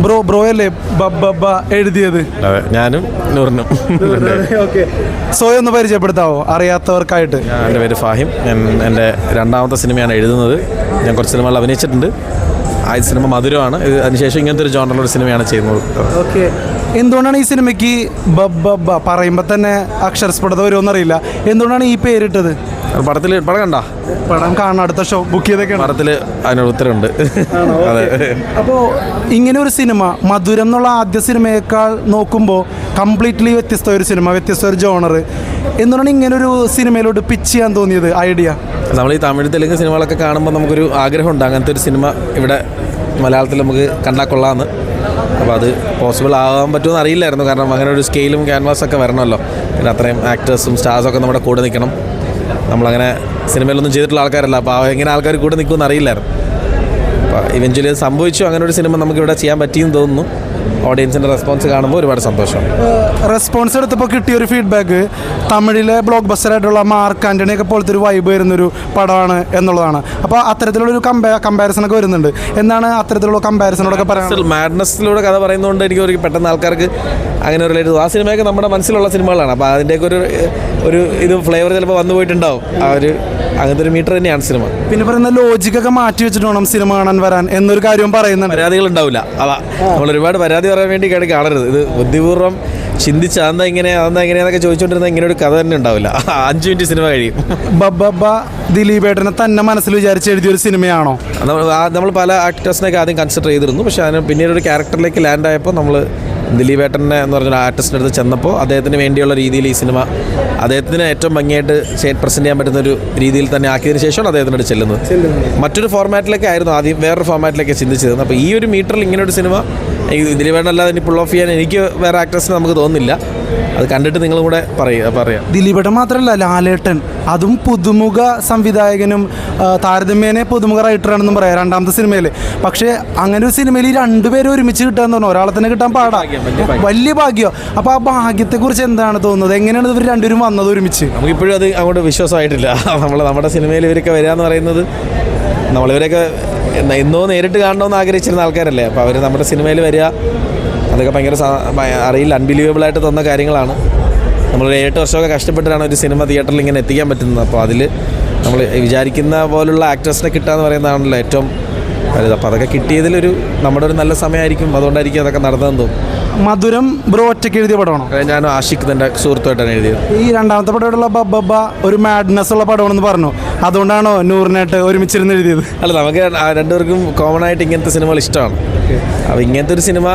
Bro അല്ലേ ബബ്ബ എഴുതിയത്? ഞാനും നൂറിനും. ഓക്കെ, സ്വയം ഒന്ന് പരിചയപ്പെടുത്താവോ അറിയാത്തവർക്കായിട്ട്? എൻ്റെ പേര് ഫാഹിം. ഞാൻ എൻ്റെ രണ്ടാമത്തെ സിനിമയാണ് എഴുതുന്നത്. ഞാൻ കുറച്ച് സിനിമകൾ അഭിനയിച്ചിട്ടുണ്ട്. ആദ്യ സിനിമ മധുരമാണ്. അതിനുശേഷം ഇങ്ങനത്തെ ഒരു ജോണറിലുള്ള സിനിമയാണ് ചെയ്യുന്നത്. ഓക്കെ, എന്തുകൊണ്ടാണ് ഈ സിനിമയ്ക്ക് ബബ്ബ പറയുമ്പോൾ തന്നെ അക്ഷരസ്ഫുടത വരുമെന്നറിയില്ല, എന്തുകൊണ്ടാണ് ഈ പേരിട്ടത്? പടം കണ്ട പടം കാണാൻ അടുത്ത ഷോ ബുക്ക് ചെയ്തൊക്കെയാണ്. പടത്തിൽ അതിനൊരു ഉത്തരവുണ്ട്. അതെ. അപ്പോൾ ഇങ്ങനെ ഒരു സിനിമ മധുരം എന്നുള്ള ആദ്യ സിനിമയേക്കാൾ നോക്കുമ്പോൾ കംപ്ലീറ്റ്ലി വ്യത്യസ്ത ഒരു സിനിമ, വ്യത്യസ്ത ഒരു ജോണർ. എന്തുകൊണ്ടാണ് ഇങ്ങനൊരു സിനിമയിലോട്ട് പിച്ച് ചെയ്യാൻ തോന്നിയത് ഐഡിയ? നമ്മൾ ഈ തമിഴ് തെലുങ്ക് സിനിമകളൊക്കെ കാണുമ്പോൾ നമുക്കൊരു ആഗ്രഹമുണ്ട് അങ്ങനത്തെ ഒരു സിനിമ ഇവിടെ മലയാളത്തിൽ നമുക്ക് കണ്ടാൽ കൊള്ളാമെന്ന്. അപ്പോൾ അത് പോസിബിൾ ആകാൻ പറ്റുമെന്ന് അറിയില്ലായിരുന്നു. കാരണം അങ്ങനെ ഒരു സ്കെയിലും ക്യാൻവാസൊക്കെ വരണമല്ലോ. പിന്നെ അത്രയും ആക്ടേഴ്സും സ്റ്റാർസൊക്കെ നമ്മുടെ കൂടെ നിൽക്കണം. നമ്മളങ്ങനെ സിനിമയിലൊന്നും ചെയ്തിട്ടുള്ള ആൾക്കാരല്ല. അപ്പോൾ എങ്ങനെ ആൾക്കാർ കൂടെ നിൽക്കുമെന്ന് അറിയില്ലായിരുന്നു. അപ്പോൾ ഇവഞ്ച്വലി അത് സംഭവിച്ചു. അങ്ങനെ ഒരു സിനിമ നമുക്കിവിടെ ചെയ്യാൻ പറ്റിയെന്ന് തോന്നുന്നു. ഓഡിയൻസിൻ്റെ റെസ്പോൺസ് കാണുമ്പോൾ ഒരുപാട് സന്തോഷം. റെസ്പോൺസ് എടുത്തപ്പോൾ കിട്ടിയൊരു ഫീഡ്ബാക്ക് തമിഴിലെ ബ്ലോക്ക് ബസ്റ്ററായിട്ടുള്ള മാർക്ക് ആൻ്റണിയൊക്കെ പോലത്തെ ഒരു വൈബ് വരുന്നൊരു പടമാണ് എന്നുള്ളതാണ്. അപ്പോൾ അത്തരത്തിലുള്ളൊരു കമ്പാരിസണൊക്കെ വരുന്നുണ്ട്. എന്താണ് അത്തരത്തിലുള്ള കമ്പാരിസണോടൊക്കെ പറയുന്നത്? മാഡ്നസ്സിലൂടെ കഥ പറയുന്നതുകൊണ്ട് എനിക്ക് പെട്ടെന്ന് ആൾക്കാർക്ക് അങ്ങനെ റിലേറ്റ് ചെയ്തു. ആ സിനിമയൊക്കെ നമ്മുടെ മനസ്സിലുള്ള സിനിമകളാണ്. അപ്പോൾ അതിൻ്റെയൊക്കെ ഒരു ഇത് ഫ്ലേവർ ചിലപ്പോൾ വന്നു പോയിട്ടുണ്ടാവും. ആ ഒരു അങ്ങനത്തെ ഒരു മീറ്റർ തന്നെയാണ് സിനിമ. പിന്നെ പറയുന്ന ലോജിക്കൊക്കെ മാറ്റി വെച്ചിട്ട് വേണം സിനിമ കാണാൻ വരാൻ എന്നൊരു കാര്യവും പറയുന്നുണ്ട്. പരാതികൾ ഉണ്ടാവില്ല. അതാ നമ്മൾ ഒരുപാട് പരാതി പറയാൻ വേണ്ടി കാണരുത്. ഇത് ബുദ്ധിപൂർവ്വം ചിന്തിച്ച് അതെന്താ എങ്ങനെയാന്നൊക്കെ ചോദിച്ചുകൊണ്ടിരുന്ന ഇങ്ങനെ ഒരു കഥ തന്നെ ഉണ്ടാവില്ല. 5 മിനിറ്റ് സിനിമ കഴിയും. ബബ്ബ ദിലീപേട്ടനെ തന്നെ മനസ്സിൽ വിചാരിച്ച് എഴുതിയൊരു സിനിമയാണോ? നമ്മൾ പല ആക്ടേഴ്സിനെയൊക്കെ ആദ്യം കൺസിഡർ ചെയ്തിരുന്നു. പക്ഷേ അതിന് പിന്നീട് ഒരു ക്യാരക്ടറിലേക്ക് ലാൻഡ് ആയപ്പോൾ നമ്മൾ ദിലീപേട്ടനെ എന്ന് പറഞ്ഞൊരു ആർട്ടിസ്റ്റിൻ്റെ അടുത്ത് ചെന്നപ്പോൾ അദ്ദേഹത്തിന് വേണ്ടിയുള്ള രീതിയിൽ ഈ സിനിമ അദ്ദേഹത്തിന് ഏറ്റവും ഭംഗിയായിട്ട് പ്രസൻറ്റ് ചെയ്യാൻ പറ്റുന്ന ഒരു രീതിയിൽ തന്നെ ആക്കിയതിന് ശേഷമാണ് അദ്ദേഹത്തിൻ്റെ അടുത്ത് ചെല്ലുന്നത്. മറ്റൊരു ഫോർമാറ്റിലേക്ക് ആയിരുന്നു ആദ്യം, വേറൊരു ഫോർമാറ്റിലേക്ക് ചിന്തിച്ചത്. അപ്പോൾ ഈ ഒരു മീറ്ററിൽ ഇങ്ങനൊരു സിനിമ ദിലീപേട്ടനല്ലാതെ ഇനി പുൾ ഓഫ് ചെയ്യാൻ എനിക്ക് വേറെ ആക്ടേഴ്സിനെ നമുക്ക് തോന്നുന്നില്ല. അത് കണ്ടിട്ട് നിങ്ങളും കൂടെ പറയാം. ദിലീപേട്ടൻ മാത്രമല്ല, ലാലേട്ടൻ, അതും പുതുമുഖ സംവിധായകനും താരതമ്യേനെ പുതുമുഖ റൈറ്ററാണെന്നും പറയാം രണ്ടാമത്തെ സിനിമയിൽ. പക്ഷേ അങ്ങനെ ഒരു സിനിമയിൽ ഈ രണ്ടുപേരും ഒരുമിച്ച് കിട്ടാന്ന് പറഞ്ഞു, ഒരാളെ തന്നെ കിട്ടാൻ വലിയ ഭാഗ്യം. അപ്പോൾ ആ ഭാഗ്യത്തെക്കുറിച്ച് എന്താണ് തോന്നുന്നത്? എങ്ങനെയാണ് ഇവർ രണ്ടുപേരും വന്നത് ഒരുമിച്ച്? നമുക്കിപ്പോഴും അത് അങ്ങോട്ട് വിശ്വാസമായിട്ടില്ല. നമ്മുടെ സിനിമയിൽ ഇവരൊക്കെ വരിക എന്ന് പറയുന്നത് നമ്മളിവരൊക്കെ എന്നോ നേരിട്ട് കാണണമെന്ന് ആഗ്രഹിച്ചിരുന്ന ആൾക്കാരല്ലേ. അപ്പോൾ അവർ നമ്മുടെ സിനിമയിൽ വരിക അതൊക്കെ ഭയങ്കര അറിയില്ല, അൺബിലീവബിളായിട്ട് തന്ന കാര്യങ്ങളാണ്. നമ്മൾ 7 വർഷമൊക്കെ കഷ്ടപ്പെട്ടിട്ടാണ് ഒരു സിനിമ തിയേറ്ററിൽ ഇങ്ങനെ എത്തിക്കാൻ പറ്റുന്നത്. അപ്പോൾ അതിൽ നമ്മൾ വിചാരിക്കുന്ന പോലുള്ള ആക്ടേഴ്സിനെ കിട്ടുക എന്ന് പറയുന്നതാണല്ലോ ഏറ്റവും വലുത്. അപ്പോൾ അതൊക്കെ കിട്ടിയതിലൊരു നമ്മുടെ ഒരു നല്ല സമയമായിരിക്കും. അതുകൊണ്ടായിരിക്കും അതൊക്കെ നടന്നതെന്ന് തോന്നുന്നു. മധുരം ബ്രോ ഒറ്റയ്ക്ക് എഴുതിയ പടമാണോ? ഞാൻ ആഷിഖ് എൻ്റെ സുഹൃത്തുമായിട്ടാണ് എഴുതിയത്. ഈ രണ്ടാമത്തെ പടമായിട്ടുള്ള ബബ്ബ ഒരു മാഡ്നസ് ഉള്ള പടമാണെന്ന് പറഞ്ഞു, അതുകൊണ്ടാണോ നൂറിനായിട്ട് ഒരുമിച്ചിരുന്ന് എഴുതിയത്? അല്ല, നമുക്ക് രണ്ടുപേർക്കും കോമൺ ആയിട്ട് ഇങ്ങനത്തെ സിനിമകൾ ഇഷ്ടമാണ്. അപ്പോൾ ഇങ്ങനത്തെ ഒരു സിനിമ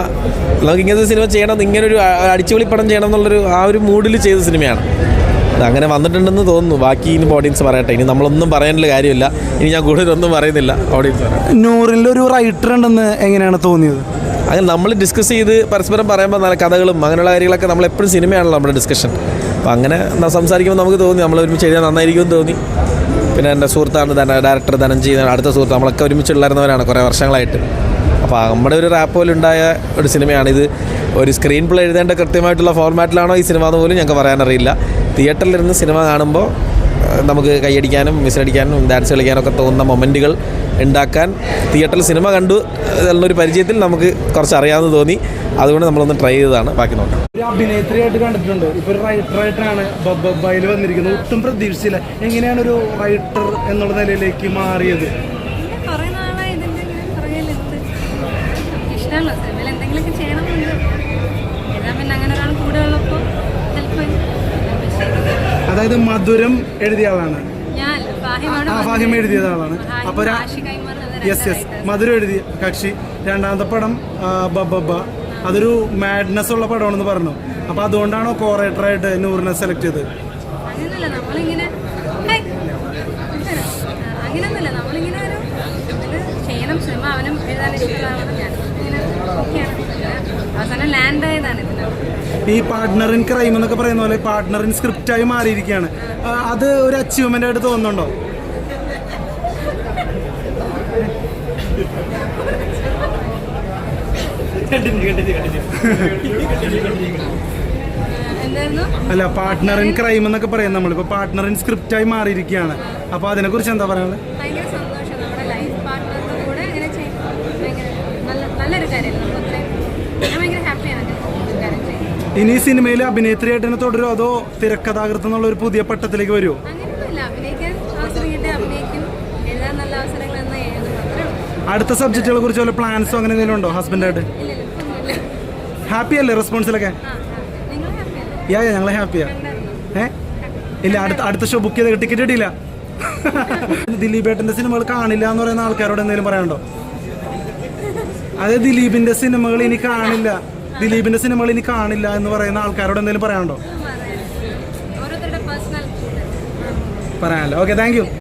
ചെയ്യണം, ഇങ്ങനൊരു അടിച്ചുപൊളി പടം ചെയ്യണം എന്നുള്ളൊരു ആ ഒരു മൂഡിൽ ചെയ്ത സിനിമയാണ്. അങ്ങനെ വന്നിട്ടുണ്ടെന്ന് തോന്നുന്നു. ബാക്കി ഇനി ഓഡിയൻസ് പറയട്ടെ. ഇനി നമ്മളൊന്നും പറയാനുള്ള കാര്യമില്ല. ഇനി ഞാൻ കൂടുതലൊന്നും പറയുന്നില്ല. ഓഡിയൻസ് നൂറിലൊരു റൈറ്റർ ഉണ്ടെന്ന് എങ്ങനെയാണ് തോന്നിയത്? അങ്ങനെ നമ്മൾ ഡിസ്കസ് ചെയ്ത് പരസ്പരം പറയുമ്പോൾ നല്ല കഥകളും അങ്ങനെയുള്ള കാര്യങ്ങളൊക്കെ നമ്മളെപ്പോഴും സിനിമയാണല്ലോ നമ്മുടെ ഡിസ്കഷൻ. അപ്പോൾ അങ്ങനെ സംസാരിക്കുമ്പോൾ നമുക്ക് തോന്നി നമ്മൾ ഒരുമിച്ച് എഴുതാൻ നന്നായിരിക്കുമെന്ന് തോന്നി. പിന്നെ എൻ്റെ സുഹൃത്താണ് ഡയറക്ടർ ധനഞ്ജയ്, അടുത്ത സുഹൃത്ത്. നമ്മളൊക്കെ ഒരുമിച്ചുള്ളായിരുന്നവരാണ് കുറേ വർഷങ്ങളായിട്ട്. അപ്പോൾ നമ്മുടെ ഒരു റാപ്പ് പോലുണ്ടായ ഒരു സിനിമയാണ് ഇത്. ഒരു സ്ക്രീൻ പ്ലേ എഴുതേണ്ട കൃത്യമായിട്ടുള്ള ഫോർമാറ്റിലാണോ ഈ സിനിമ എന്ന് പോലും ഞങ്ങൾക്ക് പറയാനറിയില്ല. തിയേറ്ററിലിരുന്ന് സിനിമ കാണുമ്പോൾ നമുക്ക് കൈയടിക്കാനും വിസിലടിക്കാനും ഡാൻസ് കളിക്കാനൊക്കെ തോന്നുന്ന മൊമെൻറ്റുകൾ ഉണ്ടാക്കാൻ തിയേറ്ററിൽ സിനിമ കണ്ടു എന്നുള്ളൊരു പരിചയത്തിൽ നമുക്ക് കുറച്ച് അറിയാമെന്ന് തോന്നി. അതുകൊണ്ട് നമ്മളൊന്ന് ട്രൈ ചെയ്തതാണ്. ബാക്കി നോക്കാം. ഒരു അഭിനേത്രിയായിട്ട് കണ്ടിട്ടുണ്ട്, ഇപ്പോൾ ഒരു റൈറ്ററായിട്ടാണ് ബബ്ബയിൽ വന്നിരിക്കുന്നത്. ഒട്ടും പ്രതീക്ഷിച്ചില്ല. എങ്ങനെയാണ് ഒരു റൈറ്റർ എന്നുള്ള നിലയിലേക്ക് മാറിയത്? അതായത് മധുരം എഴുതിയ ആളാണ്, ഫാഹിം എഴുതിയ ആളാണ്. അപ്പോൾ യെസ് മധുരം എഴുതിയ കക്ഷി. രണ്ടാമത്തെ പടം ബബ്ബ അതൊരു മാഡ്നസ് ഉള്ള പടമാണെന്ന് പറഞ്ഞു. അപ്പോൾ അതുകൊണ്ടാണോ കോ റൈറ്ററായിട്ട് നൂറിനെ സെലക്ട് ചെയ്തത്? ഈ പാർട്ട്ണർ ഇൻ ക്രൈം എന്നൊക്കെ പറയുന്ന പോലെ പാർട്ട്ണർ ഇൻ സ്ക്രിപ്റ്റായി മാറിയിരിക്കുകയാണ്. അത് ഒരു അച്ചീവ്മെന്റ് ആയിട്ട് തോന്നുന്നുണ്ടോ? അല്ല, പാർട്ട്ണർ ഇൻ ക്രൈം എന്നൊക്കെ പറയും നമ്മളിപ്പോൾ പാർട്ട്ണർ ഇൻ സ്ക്രിപ്റ്റായി മാറിയിരിക്കുകയാണ്. അപ്പോൾ അതിനെക്കുറിച്ച് എന്താ പറയാനുള്ളത്? നല്ലൊരു കാര്യം. ഇനി സിനിമയിൽ അഭിനേത്രിയായിട്ട് തന്നെ തുടരുമോ അതോ തിരക്കഥാകൃത്ത് എന്നുള്ള ഒരു പുതിയ പട്ടത്തിലേക്ക് വരുമോ? അങ്ങനെയൊന്നുമില്ല. അഭിനയിക്കാൻ അവസരം കിട്ടിയ അഭിനയിക്കും, എഴുതാൻ നല്ല അവസരങ്ങൾ എന്നാൽ എഴുതും, അത്രേ ഉള്ളൂ. അടുത്ത സബ്ജക്റ്റുകളെ കുറിച്ച് വല്ല പ്ലാൻസോ അങ്ങനെ എന്തെങ്കിലും ഉണ്ടോ ഹസ്ബൻഡായിട്ട്? ഇല്ല ഒന്നുമില്ല. ഹാപ്പി അല്ലേ റെസ്പോൺസിലൊക്കെ? നിങ്ങൾ ഹാപ്പിയല്ലേ? ഞങ്ങളെ ഹാപ്പിയാ. കണ്ടായിരുന്നോ? ഇല്ല, അടുത്ത ഷോ ബുക്ക് ചെയ്ത ടിക്കറ്റ് കിട്ടിയില്ല. ദിലീപേട്ടൻ്റെ സിനിമകൾ കാണില്ല എന്ന് പറയുന്ന ആൾക്കാരോട് എന്തെങ്കിലും പറയാനുണ്ടോ? അതായത് ദിലീപിന്റെ സിനിമകൾ ഇനി കാണില്ല എന്ന് പറയുന്ന ആൾക്കാരോട് എന്തെങ്കിലും പറയാനുണ്ടോ? ഓരോരുത്തരുടെ പേഴ്സണൽ പറയാനല്ലോ. Okay, thank U.